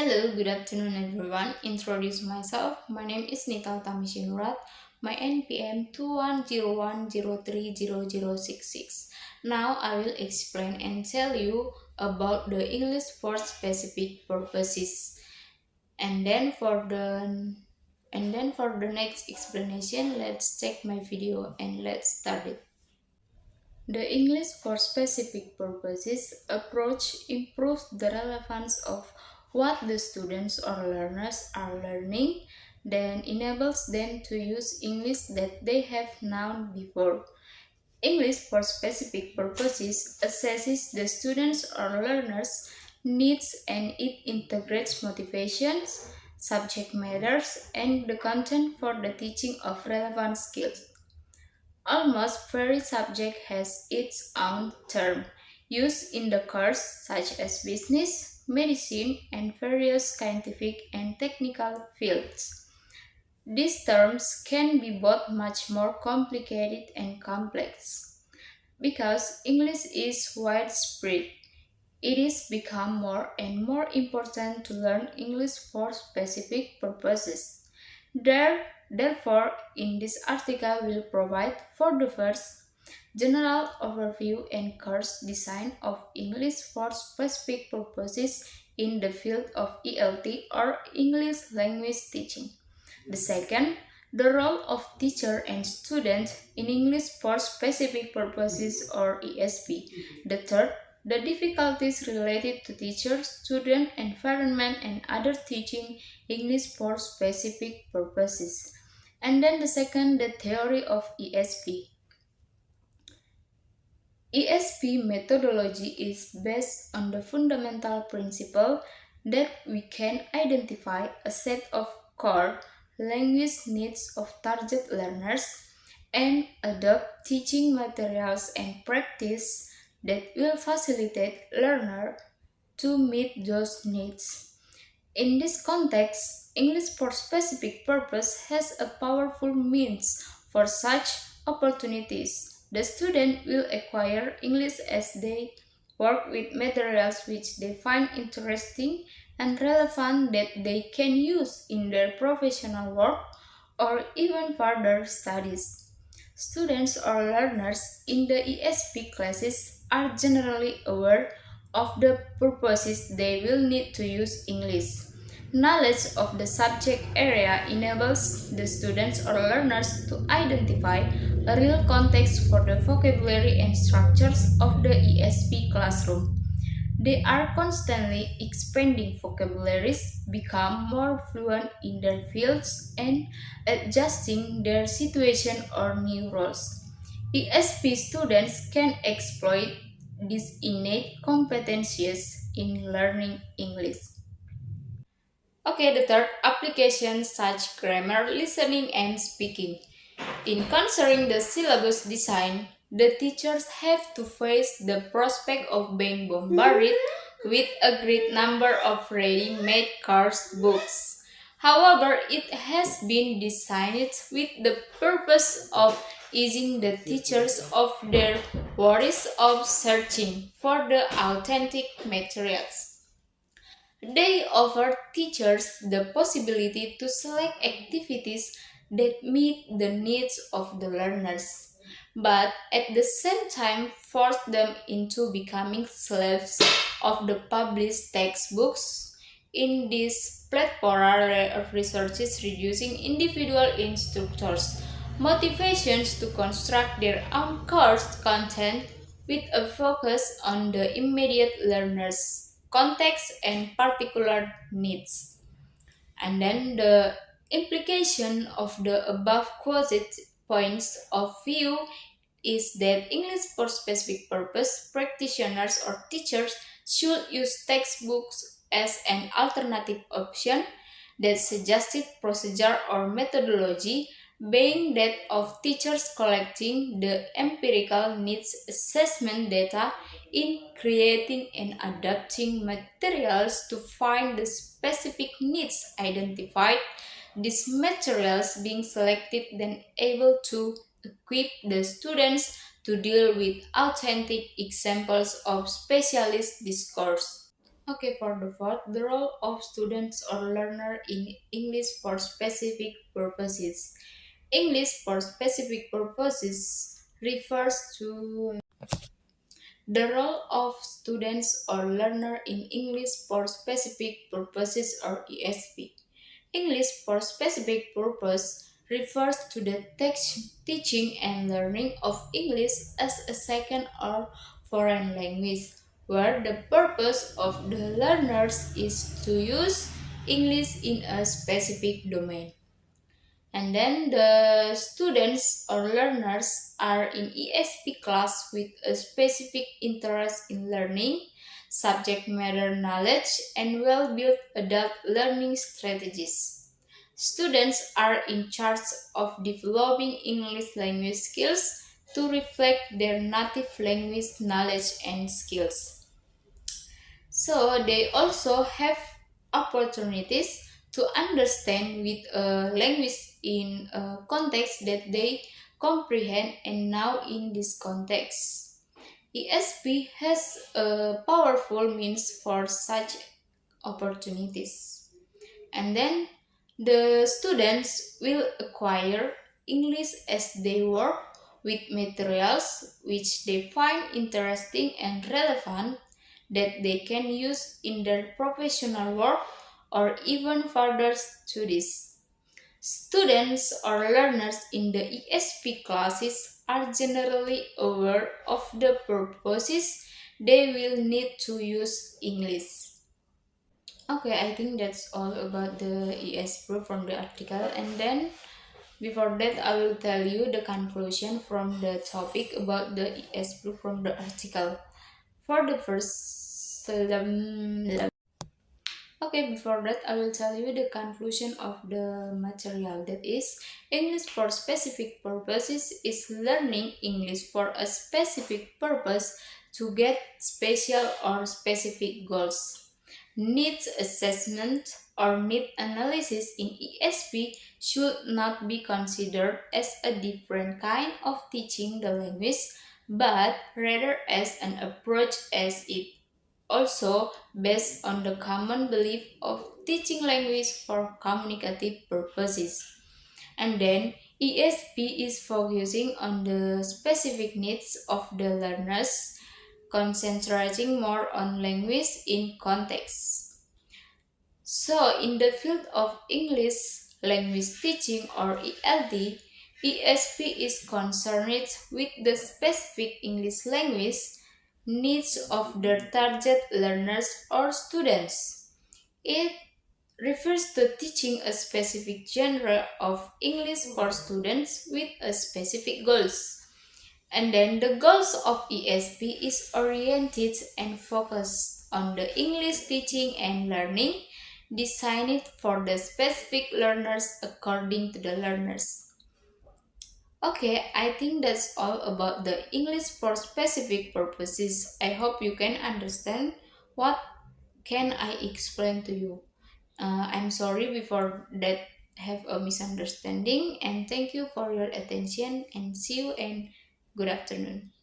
Hello, good afternoon everyone. Introduce myself. My name is Nita Tamishinurat. My NPM 2101030066. Now I will explain and tell you about the English for specific purposes. And then for the next explanation, let's check my video and let's start it. The English for specific purposes approach improves the relevance of what the students or learners are learning, then enables them to use English that they have known before. English for specific purposes assesses the students or learners' needs and it integrates motivations, subject matters, and the content for the teaching of relevant skills. Almost every subject has its own term used in the course, such as business, medicine, and various scientific and technical fields. These terms can be both much more complicated and complex. Because English is widespread, it is become more and more important to learn English for specific purposes. Therefore, in this article will provide for the first general overview and course design of English for specific purposes in the field of ELT or English language teaching. The second, the role of teacher and student in English for specific purposes or ESP. The third, the difficulties related to teacher, student environment and other teaching English for specific purposes. And then the second, the theory of ESP. ESP methodology is based on the fundamental principle that we can identify a set of core language needs of target learners and adopt teaching materials and practice that will facilitate learner to meet those needs. In this context, English for specific purpose has a powerful means for such opportunities. The student will acquire English as they work with materials which they find interesting and relevant that they can use in their professional work or even further studies. Students or learners in the ESP classes are generally aware of the purposes they will need to use English. Knowledge of the subject area enables the students or learners to identify a real context for the vocabulary and structures of the ESP classroom. They are constantly expanding vocabularies, become more fluent in their fields, and adjusting their situation or new roles. ESP students can exploit these innate competencies in learning English. Okay, the third application such grammar, listening, and speaking. In considering the syllabus design, the teachers have to face the prospect of being bombarded with a great number of ready-made course books. However, it has been designed with the purpose of easing the teachers of their worries of searching for the authentic materials. They offer teachers the possibility to select activities that meet the needs of the learners, but at the same time force them into becoming slaves of the published textbooks. In this plethora researches reducing individual instructors' motivations to construct their own course content with a focus on the immediate learners' context and particular needs. And then the implication of the above quoted points of view is that English for specific purpose practitioners or teachers should use textbooks as an alternative option that suggested procedure or methodology being that of teachers collecting the empirical needs assessment data in creating and adapting materials to find the specific needs identified. These materials being selected then able to equip the students to deal with authentic examples of specialist discourse. Okay, for the fourth, the role of students or learner in English for specific purposes. English for specific purposes refers to the role of students or learner in English for specific purposes or ESP. English for specific purpose refers to the teaching and learning of English as a second or foreign language, where the purpose of the learners is to use English in a specific domain. And then the students or learners are in ESP class with a specific interest in learning, subject matter knowledge, and well built adult learning strategies. Students are in charge of developing English language skills to reflect their native language knowledge and skills. So they also have opportunities to understand with a language in a context that they comprehend, and now in this context. ESP has a powerful means for such opportunities. And then the students will acquire English as they work with materials which they find interesting and relevant that they can use in their professional work or even further studies. Students or learners in the ESP classes are generally aware of the purposes they will need to use English. Okay, I think that's all about the ES proof from the article. And then before that, I will tell you the conclusion from the topic about the ES proof from the article. For the first, okay, before that, I will tell you the conclusion of the material. That is, English for specific purposes is learning English for a specific purpose to get special or specific goals. Needs assessment or need analysis in ESP should not be considered as a different kind of teaching the language, but rather as an approach as it also based on the common belief of teaching language for communicative purposes. And then ESP is focusing on the specific needs of the learners, concentrating more on language in context. So, in the field of English language teaching or ELT, ESP is concerned with the specific English language needs of their target learners or students. It refers to teaching a specific genre of English for students with a specific goals. And then the goals of ESP is oriented and focused on the English teaching and learning, designed for the specific learners according to the learners. Okay, I think that's all about the English for specific purposes. I hope you can understand what can I explain to you. I'm sorry before that have a misunderstanding, and thank you for your attention, and see you and good afternoon.